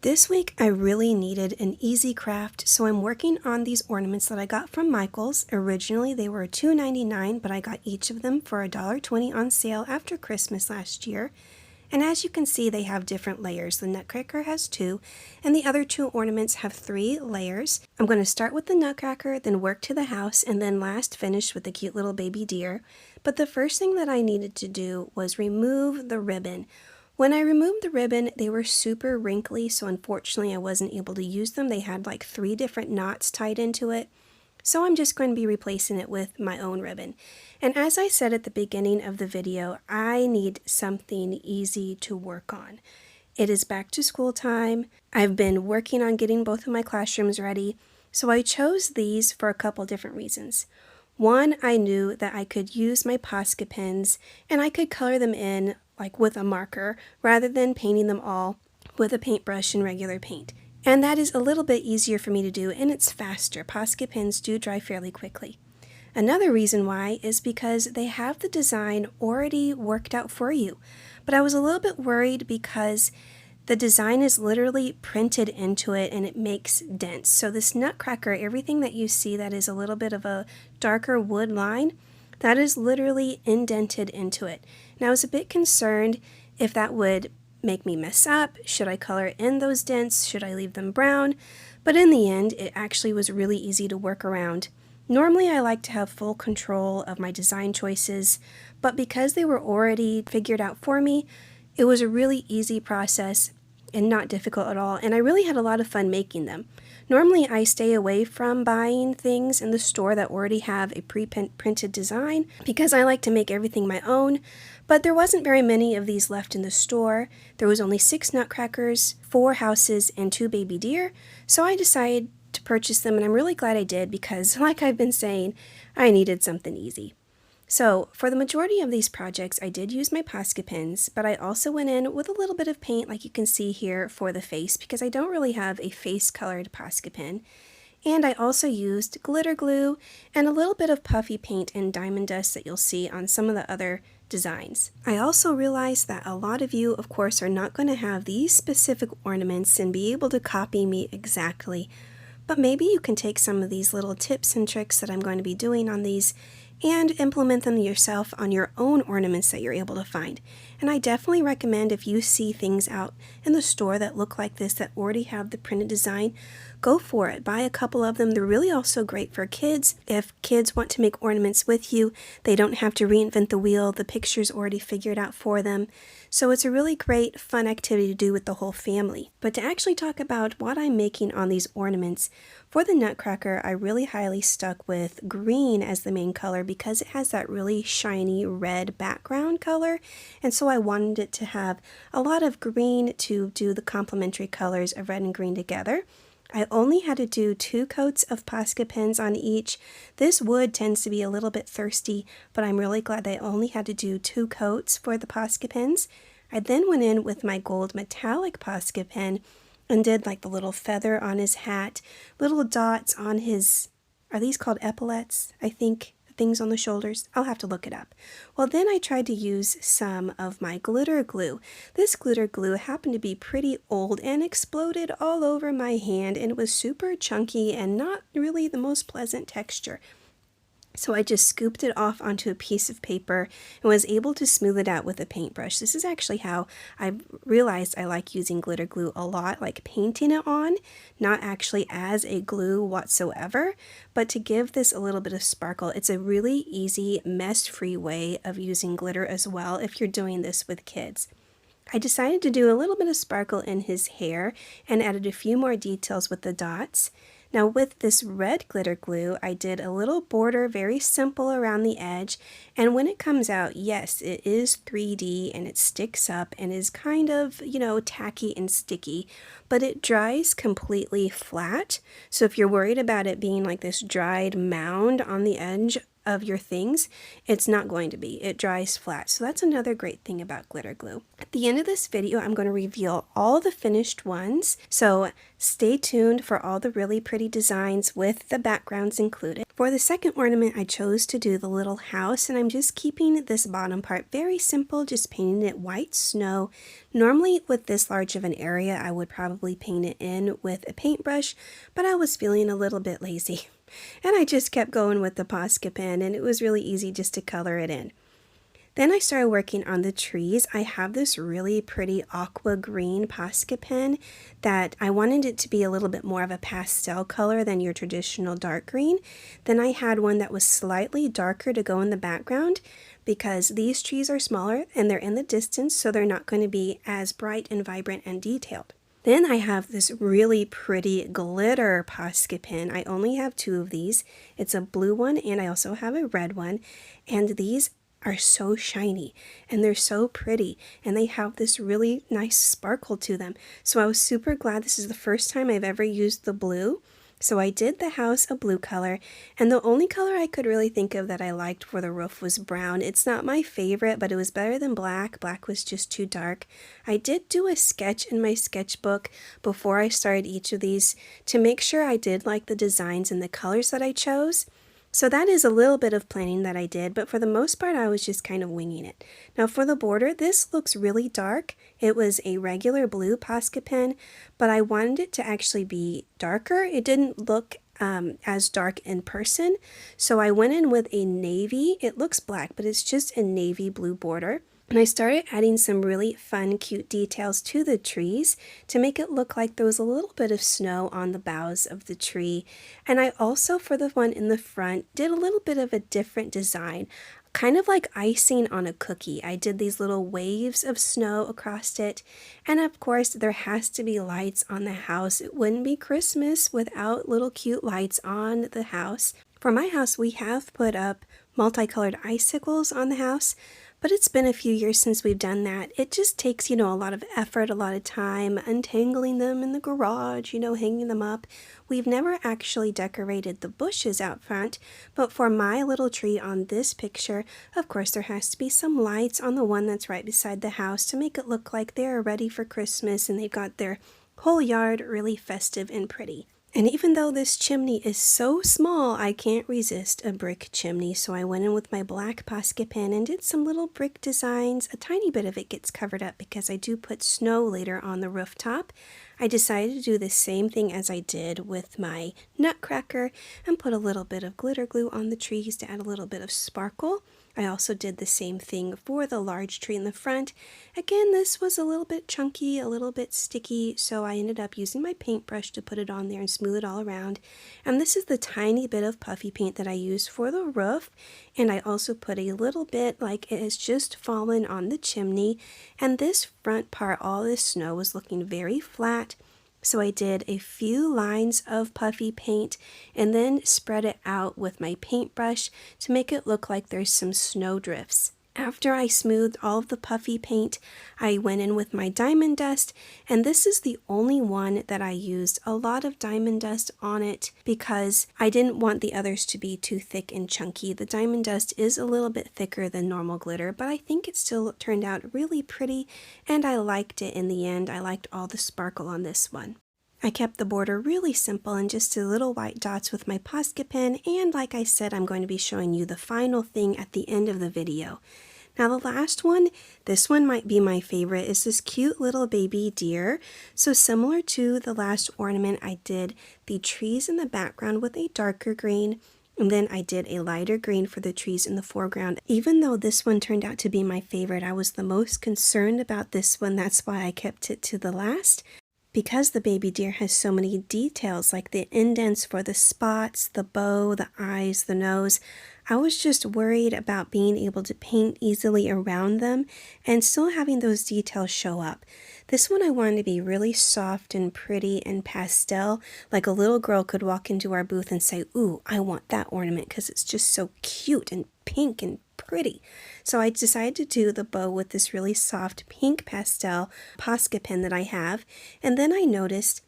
This week I really needed an easy craft, so I'm working on these ornaments that I got from Michael's. Originally they were $2.99, but I got each of them for $1.20 on sale after Christmas last year. And as you can see, they have different layers. The Nutcracker has 2, and the other 2 ornaments have 3 layers. I'm going to start with the Nutcracker, then work to the house, and then last finish with the cute little baby deer. But the first thing that I needed to do was remove the ribbon. When I removed the ribbon, they were super wrinkly, so unfortunately I wasn't able to use them. They had like 3 different knots tied into it. So I'm just going to be replacing it with my own ribbon. And as I said at the beginning of the video, I need something easy to work on. It is back to school time. I've been working on getting both of my classrooms ready, so I chose these for a couple different reasons. One, I knew that I could use my POSCA pens and I could color them in like with a marker rather than painting them all with a paintbrush and regular paint. And that is a little bit easier for me to do, and it's faster. POSCA pens do dry fairly quickly. Another reason why is because they have the design already worked out for you. But I was a little bit worried because the design is literally printed into it and it makes dents. So this Nutcracker, everything that you see that is a little bit of a darker wood line, that is literally indented into it. And I was a bit concerned if that would make me mess up. Should I color in those dents? Should I leave them brown? But in the end, it actually was really easy to work around. Normally I like to have full control of my design choices, but because they were already figured out for me, it was a really easy process and not difficult at all, and I really had a lot of fun making them. Normally I stay away from buying things in the store that already have a pre-printed design because I like to make everything my own, but there wasn't very many of these left in the store. There was only 6 Nutcrackers, 4 houses, and 2 baby deer, so I decided to purchase them, and I'm really glad I did because, like I've been saying, I needed something easy. So for the majority of these projects, I did use my POSCA pens, but I also went in with a little bit of paint like you can see here for the face because I don't really have a face colored POSCA pen. And I also used glitter glue and a little bit of puffy paint and diamond dust that you'll see on some of the other designs. I also realized that a lot of you, of course, are not going to have these specific ornaments and be able to copy me exactly, but maybe you can take some of these little tips and tricks that I'm going to be doing on these and implement them yourself on your own ornaments that you're able to find. And I definitely recommend, if you see things out in the store that look like this that already have the printed design, go for it. Buy a couple of them. They're really also great for kids. If kids want to make ornaments with you, they don't have to reinvent the wheel. The picture's already figured out for them. So it's a really great fun activity to do with the whole family. But to actually talk about what I'm making on these ornaments, for the Nutcracker, I really highly stuck with green as the main color because it has that really shiny red background color, and so I wanted it to have a lot of green to do the complementary colors of red and green together. I only had to do 2 coats of POSCA pens on each. This wood tends to be a little bit thirsty, but I'm really glad I only had to do 2 coats for the POSCA pens. I then went in with my gold metallic POSCA pen and did like the little feather on his hat, little dots on his, are these called epaulets? I think, things on the shoulders. I'll have to look it up. Well, then I tried to use some of my glitter glue. This glitter glue happened to be pretty old and exploded all over my hand, and it was super chunky and not really the most pleasant texture. So I just scooped it off onto a piece of paper and was able to smooth it out with a paintbrush. This is actually how I realized I like using glitter glue a lot, like painting it on, not actually as a glue whatsoever, but to give this a little bit of sparkle. It's a really easy, mess-free way of using glitter as well if you're doing this with kids. I decided to do a little bit of sparkle in his hair and added a few more details with the dots. Now with this red glitter glue, I did a little border, very simple around the edge, and when it comes out, yes, it is 3D and it sticks up and is kind of, tacky and sticky, but it dries completely flat. So if you're worried about it being like this dried mound on the edge of your things, it's not going to be. It dries flat. So that's another great thing about glitter glue. At the end of this video, I'm going to reveal all the finished ones. So stay tuned for all the really pretty designs with the backgrounds included. For the second ornament, I chose to do the little house, and I'm just keeping this bottom part very simple, just painting it white snow. Normally with this large of an area, I would probably paint it in with a paintbrush, but I was feeling a little bit lazy. And I just kept going with the POSCA pen, and it was really easy just to color it in. Then I started working on the trees. I have this really pretty aqua green POSCA pen that I wanted it to be a little bit more of a pastel color than your traditional dark green. Then I had one that was slightly darker to go in the background because these trees are smaller and they're in the distance, so they're not going to be as bright and vibrant and detailed. Then I have this really pretty glitter POSCA pen. I only have 2 of these. It's a blue one and I also have a red one. And these are so shiny and they're so pretty and they have this really nice sparkle to them. So I was super glad. This is the first time I've ever used the blue. So I did the house a blue color, and the only color I could really think of that I liked for the roof was brown. It's not my favorite, but it was better than black. Black was just too dark. I did do a sketch in my sketchbook before I started each of these to make sure I did like the designs and the colors that I chose. So that is a little bit of planning that I did, but for the most part, I was just kind of winging it. Now for the border, this looks really dark. It was a regular blue POSCA pen, but I wanted it to actually be darker. It didn't look as dark in person, so I went in with a navy. It looks black, but it's just a navy blue border. And I started adding some really fun, cute details to the trees to make it look like there was a little bit of snow on the boughs of the tree. And I also, for the one in the front, did a little bit of a different design, kind of like icing on a cookie. I did these little waves of snow across it. And of course, there has to be lights on the house. It wouldn't be Christmas without little cute lights on the house. For my house, we have put up multicolored icicles on the house, but it's been a few years since we've done that. It just takes, a lot of effort, a lot of time, untangling them in the garage, hanging them up. We've never actually decorated the bushes out front, but for my little tree on this picture, of course, there has to be some lights on the one that's right beside the house to make it look like they're ready for Christmas and they've got their whole yard really festive and pretty. And even though this chimney is so small, I can't resist a brick chimney. So I went in with my black POSCA pen and did some little brick designs. A tiny bit of it gets covered up because I do put snow later on the rooftop. I decided to do the same thing as I did with my nutcracker and put a little bit of glitter glue on the trees to add a little bit of sparkle. I also did the same thing for the large tree in the front. Again, this was a little bit chunky, a little bit sticky, so I ended up using my paintbrush to put it on there and smooth it all around. And this is the tiny bit of puffy paint that I used for the roof. And I also put a little bit like it has just fallen on the chimney. And this front part, all this snow was looking very flat. So I did a few lines of puffy paint and then spread it out with my paintbrush to make it look like there's some snow drifts. After I smoothed all of the puffy paint, I went in with my diamond dust, and this is the only one that I used a lot of diamond dust on it because I didn't want the others to be too thick and chunky. The diamond dust is a little bit thicker than normal glitter, but I think it still turned out really pretty, and I liked it in the end. I liked all the sparkle on this one. I kept the border really simple and just did little white dots with my POSCA pen, and like I said, I'm going to be showing you the final thing at the end of the video. Now the last one, this one might be my favorite, is this cute little baby deer. So similar to the last ornament, I did the trees in the background with a darker green, and then I did a lighter green for the trees in the foreground. Even though this one turned out to be my favorite, I was the most concerned about this one. That's why I kept it to the last. Because the baby deer has so many details like the indents for the spots, the bow, the eyes, the nose, I was just worried about being able to paint easily around them and still having those details show up. This one I wanted to be really soft and pretty and pastel, like a little girl could walk into our booth and say, "Ooh, I want that ornament," because it's just so cute and pink and pretty. So I decided to do the bow with this really soft pink pastel POSCA pen that I have, and then I noticed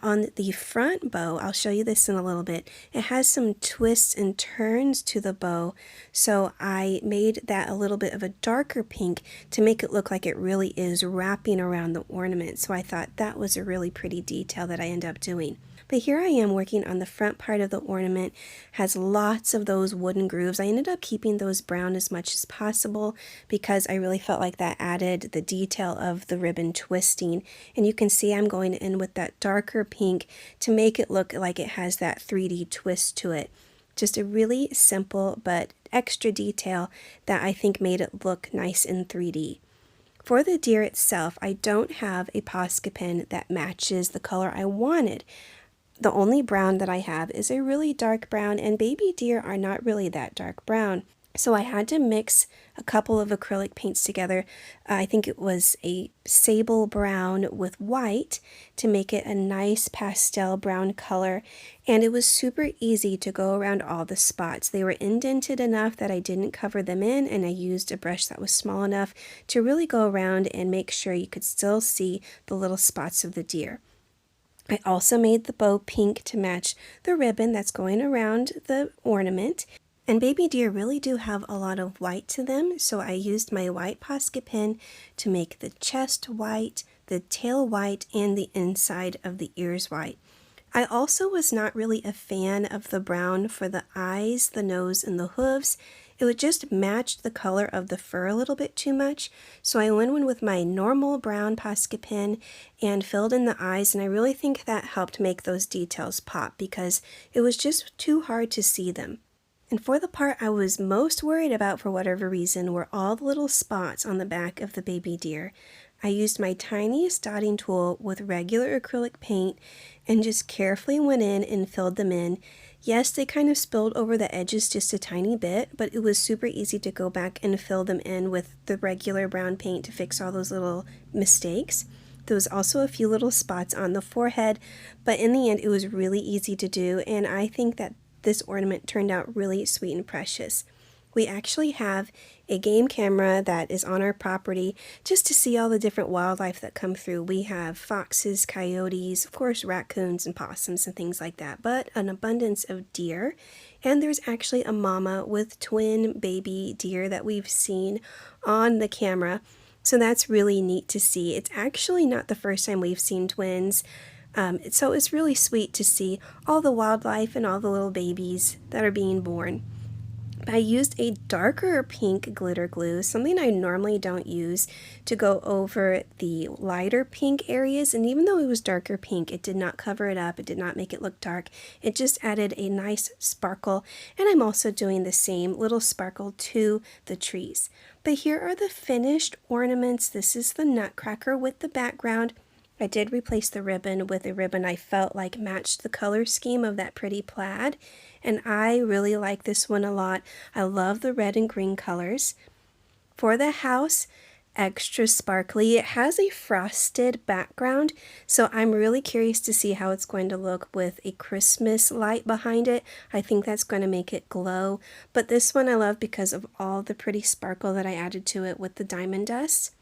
On the front bow, I'll show you this in a little bit, it has some twists and turns to the bow, so I made that a little bit of a darker pink to make it look like it really is wrapping around the ornament. So I thought that was a really pretty detail that I ended up doing. But here I am working on the front part of the ornament. Has lots of those wooden grooves. I ended up keeping those brown as much as possible because I really felt like that added the detail of the ribbon twisting. And you can see I'm going in with that darker pink to make it look like it has that 3D twist to it. Just a really simple but extra detail that I think made it look nice in 3D. For the deer itself, I don't have a POSCA pen that matches the color I wanted. The only brown that I have is a really dark brown, and baby deer are not really that dark brown. So I had to mix a couple of acrylic paints together. I think it was a sable brown with white to make it a nice pastel brown color. And it was super easy to go around all the spots. They were indented enough that I didn't cover them in, and I used a brush that was small enough to really go around and make sure you could still see the little spots of the deer. I also made the bow pink to match the ribbon that's going around the ornament. And baby deer really do have a lot of white to them, so I used my white POSCA pen to make the chest white, the tail white, and the inside of the ears white. I also was not really a fan of the brown for the eyes, the nose, and the hooves. It would just match the color of the fur a little bit too much, so I went in with my normal brown POSCA pen and filled in the eyes, and I really think that helped make those details pop because it was just too hard to see them. And for the part I was most worried about for whatever reason were all the little spots on the back of the baby deer. I used my tiniest dotting tool with regular acrylic paint and just carefully went in and filled them in. Yes, they kind of spilled over the edges just a tiny bit, but it was super easy to go back and fill them in with the regular brown paint to fix all those little mistakes. There was also a few little spots on the forehead, but in the end it was really easy to do, and I think that this ornament turned out really sweet and precious. We actually have a game camera that is on our property just to see all the different wildlife that come through. We have foxes, coyotes, of course raccoons and possums and things like that, but an abundance of deer. And there's actually a mama with twin baby deer that we've seen on the camera. So that's really neat to see. It's actually not the first time we've seen twins. So it's really sweet to see all the wildlife and all the little babies that are being born. I used a darker pink glitter glue, something I normally don't use, to go over the lighter pink areas, and even though it was darker pink, it did not cover it up, it did not make it look dark, it just added a nice sparkle, and I'm also doing the same little sparkle to the trees. But here are the finished ornaments. This is the nutcracker with the background. I did replace the ribbon with a ribbon I felt like matched the color scheme of that pretty plaid, and I really like this one a lot. I love the red and green colors. For the house, extra sparkly. It has a frosted background, so I'm really curious to see how it's going to look with a Christmas light behind it. I think that's going to make it glow, but this one I love because of all the pretty sparkle that I added to it with the diamond dust.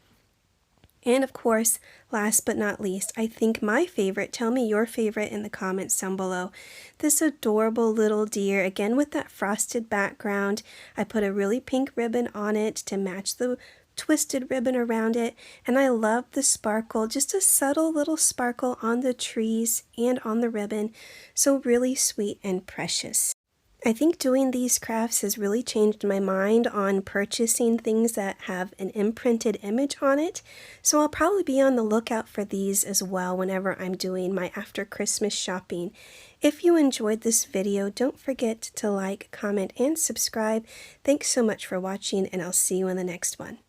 And of course, last but not least, I think my favorite, tell me your favorite in the comments down below, this adorable little deer, again with that frosted background. I put a really pink ribbon on it to match the twisted ribbon around it, and I love the sparkle, just a subtle little sparkle on the trees and on the ribbon, so really sweet and precious. I think doing these crafts has really changed my mind on purchasing things that have an imprinted image on it, so I'll probably be on the lookout for these as well whenever I'm doing my after Christmas shopping. If you enjoyed this video, don't forget to like, comment, and subscribe. Thanks so much for watching, and I'll see you in the next one.